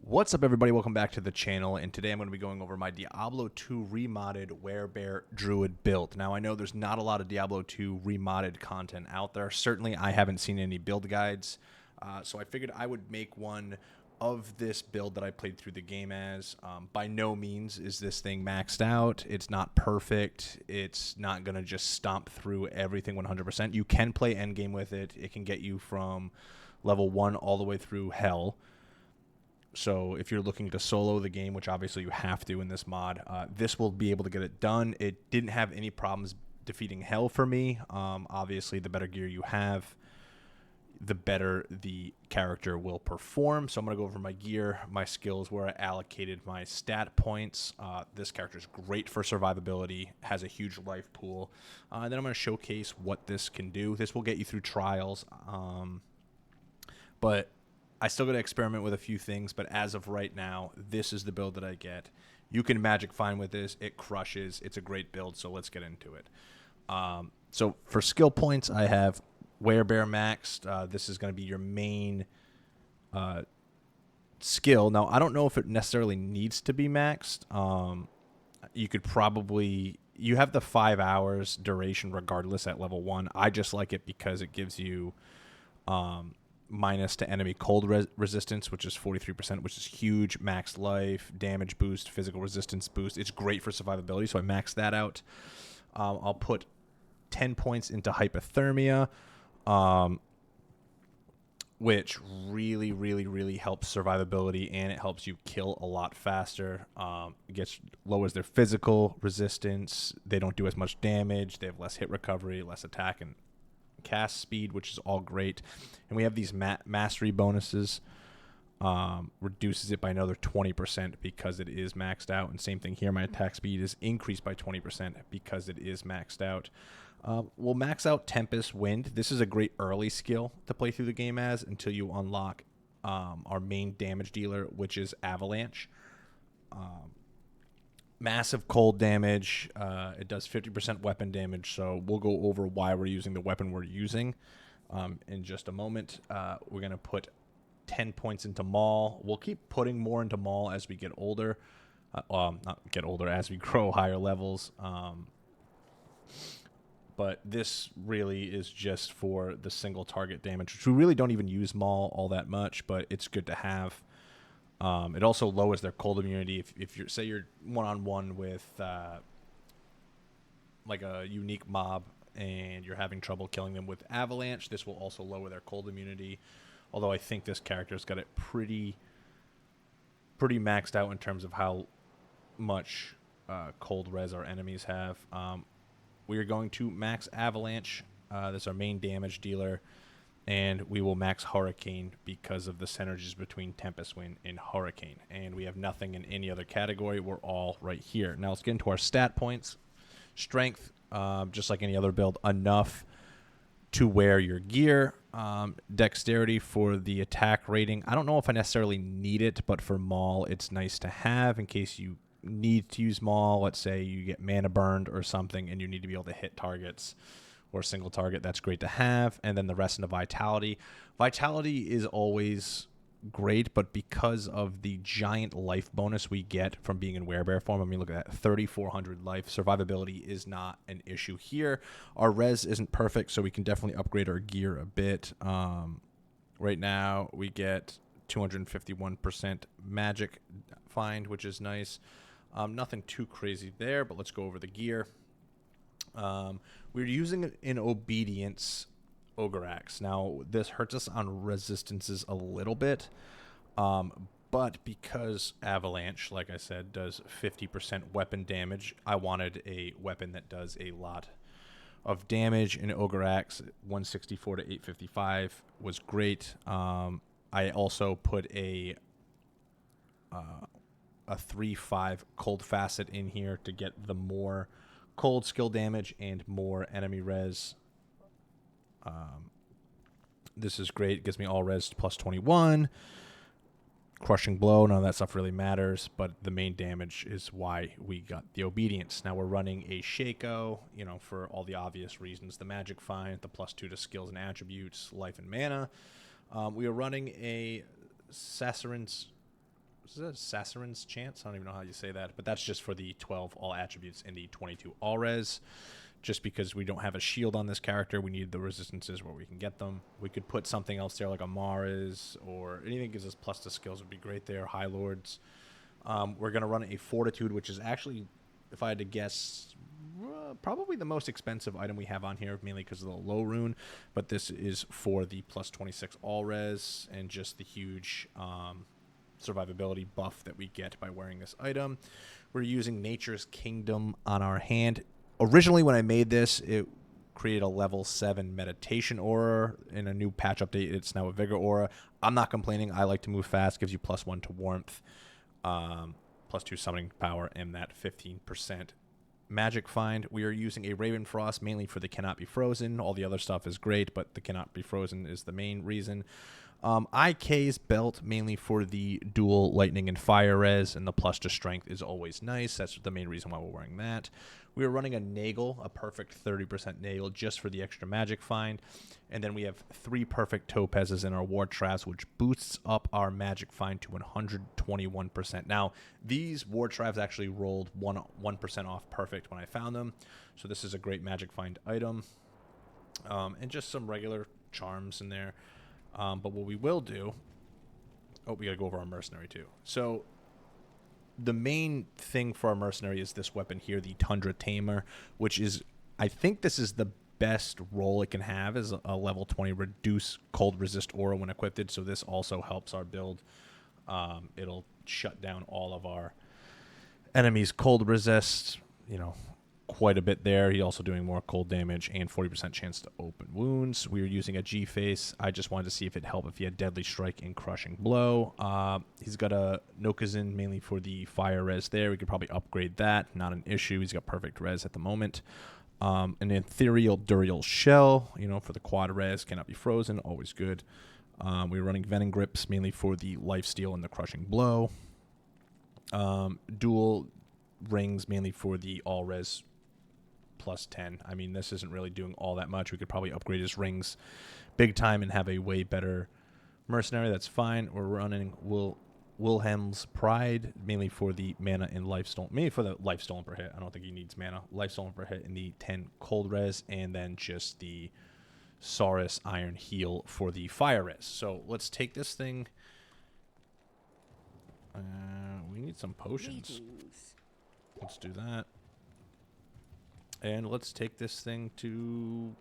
What's up, everybody? Welcome back to the channel, and today I'm going to be going over my Diablo 2 remodded Werebear Druid build. Now, I know there's not a lot of Diablo 2 remodded content out there. Certainly, I haven't seen any build guides, so I figured I would make one of this build that I played through the game as. By no means is this thing maxed out. It's not perfect. It's not going to just stomp through everything 100%. You can play endgame with it. It can get you from level 1 all the way through hell. So if you're looking to solo the game, which obviously you have to in this mod, this will be able to get it done. It didn't have any problems defeating hell for me. Obviously, the better gear you have, the better the character will perform. So I'm going to go over my gear, my skills, where I allocated my stat points. This character is great for survivability, has a huge life pool. And then I'm going to showcase what this can do. This will get you through trials. But I still got to experiment with a few things, but as of right now, this is the build that I get. You can magic fine with this. It crushes. It's a great build, so let's get into it. So for skill points, I have Werebear maxed. This is going to be your main skill. Now, I don't know if it necessarily needs to be maxed. You could probably... You have the 5 hours duration regardless at level 1. I just like it because it gives you... minus to enemy cold resistance, which is 43%, which is huge. Max life, damage boost, physical resistance boost. It's great for survivability, so I maxed that out. I'll put 10 points into hypothermia, which really helps survivability, and it helps you kill a lot faster. Lowers their physical resistance. They don't do as much damage. They have less hit recovery, less attack, and cast speed, which is all great. And we have these mastery bonuses. Reduces it by another 20% because it is maxed out. And same thing here, my attack speed is increased by 20% because it is maxed out. We'll max out Tempest Wind. This is a great early skill to play through the game as until you unlock our main damage dealer, which is Avalanche. Massive cold damage. It does 50% weapon damage, so we'll go over why we're using the weapon we're using in just a moment. We're going to put 10 points into Maul. We'll keep putting more into Maul as we get older. Not get older, as we grow higher levels. But this really is just for the single target damage, which we really don't even use Maul all that much, but it's good to have. It also lowers their cold immunity. If you're, say you're one-on-one with like a unique mob and you're having trouble killing them with Avalanche, this will also lower their cold immunity. Although I think this character's got it pretty maxed out in terms of how much cold res our enemies have. We are going to max Avalanche. That's our main damage dealer. And we will max Hurricane because of the synergies between Tempest Wind and Hurricane. And we have nothing in any other category. We're all right here. Now let's get into our stat points. Strength, just like any other build, enough to wear your gear. Dexterity for the attack rating. I don't know if I necessarily need it, but for Maul, it's nice to have in case you need to use Maul. Let's say you get mana burned or something and you need to be able to hit targets. Or a single target, that's great to have. And then the rest into Vitality. Vitality is always great, but because of the giant life bonus we get from being in Werebear form, I mean, look at that, 3,400 life. Survivability is not an issue here. Our res isn't perfect, so we can definitely upgrade our gear a bit. Right now, we get 251% magic find, which is nice. Nothing too crazy there, but let's go over the gear. We're using an Obedience Ogre Axe. Now, this hurts us on resistances a little bit, but because Avalanche, like I said, does 50% weapon damage, I wanted a weapon that does a lot of damage. And Ogre Axe, 164 to 855 was great. I also put a 3/5 Cold Facet in here to get the more cold skill damage and more enemy res. This is great. It gives me all res plus 21. Crushing blow, none of that stuff really matters, but the main damage is why we got the obedience. Now we're running a Shaco, for all the obvious reasons. The magic find, the +2 to skills and attributes, life and mana. We are running a Sasserin's is that Sassarin's Chance? I don't even know how you say that, but that's just for the 12 all attributes and the 22 all res. Just because we don't have a shield on this character, we need the resistances where we can get them. We could put something else there like a Mars or anything that gives us plus to skills would be great there. High Lords. We're going to run a Fortitude, which is actually, if I had to guess, probably the most expensive item we have on here, mainly because of the low rune. But this is for the plus 26 all res and just the huge survivability buff that we get by wearing this item. We're using Nature's Kingdom on our hand. Originally, when I made this, it created a level 7 meditation aura. In a new patch update, it's now a vigor aura. I'm not complaining. I like to move fast. Gives you +1 to warmth, +2 summoning power, and that 15% magic find. We are using a Raven Frost mainly for the cannot be frozen. All the other stuff is great, but the cannot be frozen is the main reason. IK's belt mainly for the dual lightning and fire res, and the plus to strength is always nice. That's the main reason why we're wearing that. We are running a Nagel, a perfect 30% Nagel, just for the extra magic find. And then we have 3 perfect topazes in our ward traps, which boosts up our magic find to 121%. Now, these ward traps actually rolled 1% off perfect when I found them. So this is a great magic find item. And just some regular charms in there. But what we will do... Oh, we got to go over our mercenary too. So the main thing for our mercenary is this weapon here, the Tundra Tamer, which is... I think this is the best role it can have, is a level 20 reduce cold resist aura when equipped. So this also helps our build. It'll shut down all of our enemies' cold resist, you know, quite a bit there. He's also doing more cold damage and 40% chance to open wounds. We are using a G-Face. I just wanted to see if it'd help if he had Deadly Strike and Crushing Blow. He's got a Nokazin mainly for the fire res there. We could probably upgrade that. Not an issue. He's got perfect res at the moment. An Ethereal Duriel Shell, you know, for the quad res. Cannot be frozen. Always good. We're running Venom Grips mainly for the lifesteal and the Crushing Blow. Dual rings mainly for the all res plus 10. I mean, this isn't really doing all that much. We could probably upgrade his rings big time and have a way better mercenary. That's fine. We're running Wilhelm's Pride mainly for the mana and life stolen. Mainly for the life stolen per hit. I don't think he needs mana. Life stolen per hit in the 10 cold res, and then just the Saurus Iron Heal for the fire res. So let's take this thing. We need some potions. Let's do that. And let's take this thing to...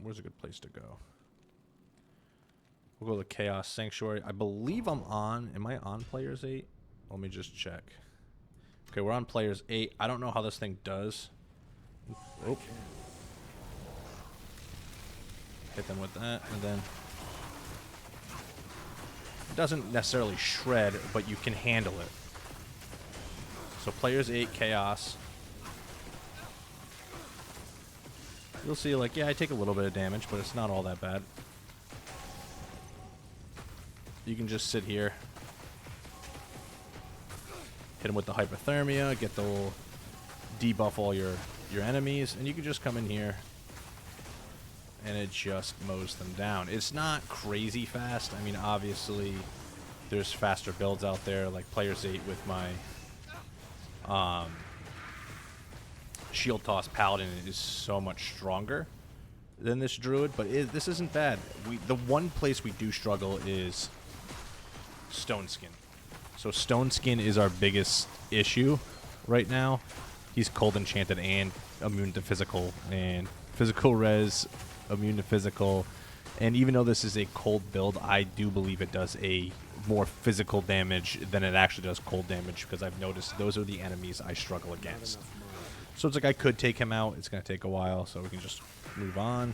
Where's a good place to go? We'll go to the Chaos Sanctuary. I believe I'm on... Am I on Players 8? Let me just check. Okay, we're on Players 8. I don't know how this thing does. Oh. Hit them with that, and then... It doesn't necessarily shred, but you can handle it. So Players 8 Chaos. You'll see, like, yeah, I take a little bit of damage, but it's not all that bad. You can just sit here. Hit him with the Hypothermia, get the little debuff all your enemies, and you can just come in here and it just mows them down. It's not crazy fast. I mean, obviously, there's faster builds out there, like Players 8 with my Shield Toss Paladin is so much stronger than this Druid, but this isn't bad. The one place we do struggle is Stone Skin. So Stone Skin is our biggest issue right now. He's cold enchanted and immune to physical, and physical res, immune to physical. And even though this is a cold build, I do believe it does a more physical damage than it actually does cold damage, because I've noticed those are the enemies I struggle against. So it's like I could take him out. It's going to take a while, so we can just move on.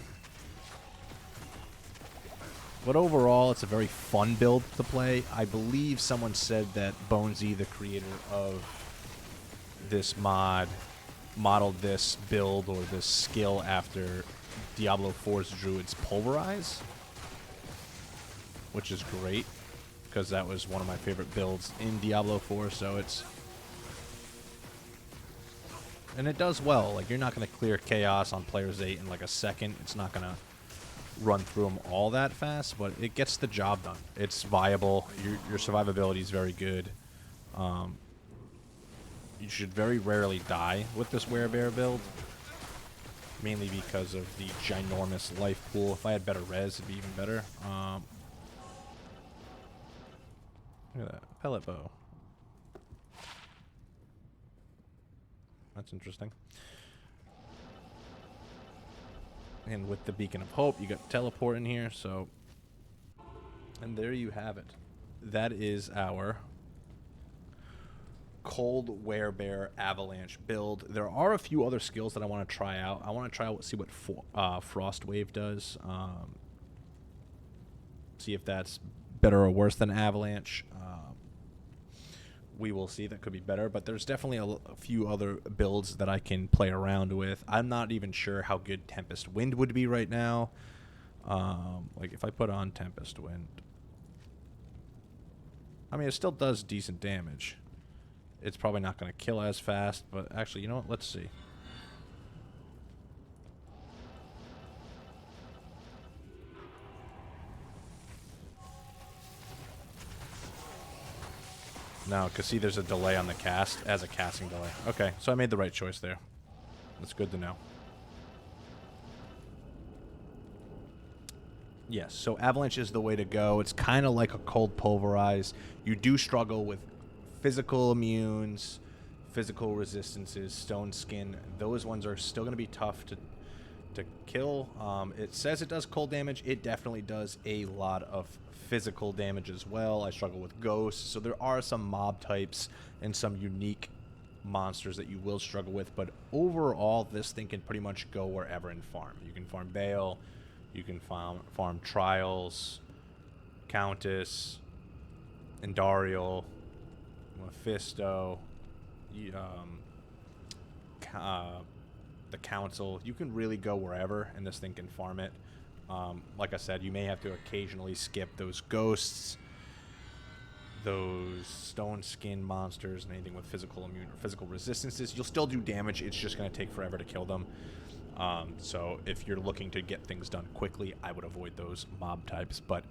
But overall, it's a very fun build to play. I believe someone said that Bonesy, the creator of this mod, modeled this build or this skill after Diablo 4's Druid's Pulverize, which is great, because that was one of my favorite builds in Diablo 4, so it's... And it does well. Like, you're not going to clear Chaos on Players 8 in like a second. It's not going to run through them all that fast, but it gets the job done. It's viable. Your survivability is very good. You should very rarely die with this Werebear build, mainly because of the ginormous life pool. If I had better res, it'd be even better. Look at that. Pellet bow. That's interesting. And with the Beacon of Hope, you got teleport in here, so... And there you have it. That is our Cold Werebear Avalanche build. There are a few other skills that I want to try out. I want to try out, see what Frost Wave does. See if that's better or worse than Avalanche. We will see. That could be better, but there's definitely a few other builds that I can play around with. I'm not even sure how good Tempest Wind would be right now. Like if I put on Tempest Wind, I mean, it still does decent damage. It's probably not going to kill as fast, but actually, you know what? Let's see. No, because see, there's a delay on the cast, as a casting delay. Okay, so I made the right choice there. That's good to know. Yes, so Avalanche is the way to go. It's kind of like a Cold Pulverize. You do struggle with physical immunes, physical resistances, Stone Skin. Those ones are still going to be tough to kill. It says it does cold damage. It definitely does a lot of physical damage as well. I struggle with ghosts, so there are some mob types and some unique monsters that you will struggle with, but overall this thing can pretty much go wherever and farm. You can farm Bale, you can farm Trials, Countess, Endariel, Mephisto, the Council. You can really go wherever, and this thing can farm it. Like I said, you may have to occasionally skip those ghosts, those stone skin monsters, and anything with physical immune or physical resistances. You'll still do damage. It's just going to take forever to kill them. So if you're looking to get things done quickly, I would avoid those mob types. But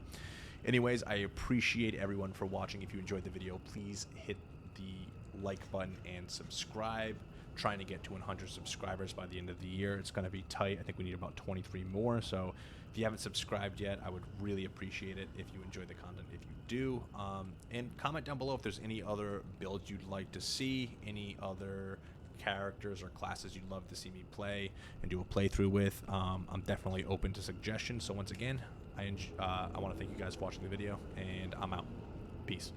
anyways, I appreciate everyone for watching. If you enjoyed the video, please hit the like button and subscribe. Trying to get to 100 subscribers by the end of the year. It's going to be tight. I think we need about 23 more. So if you haven't subscribed yet, I would really appreciate it if you enjoy the content. If you do, and comment down below if there's any other builds you'd like to see, any other characters or classes you'd love to see me play and do a playthrough with. I'm definitely open to suggestions. So once again, I want to thank you guys for watching the video, and I'm out. Peace.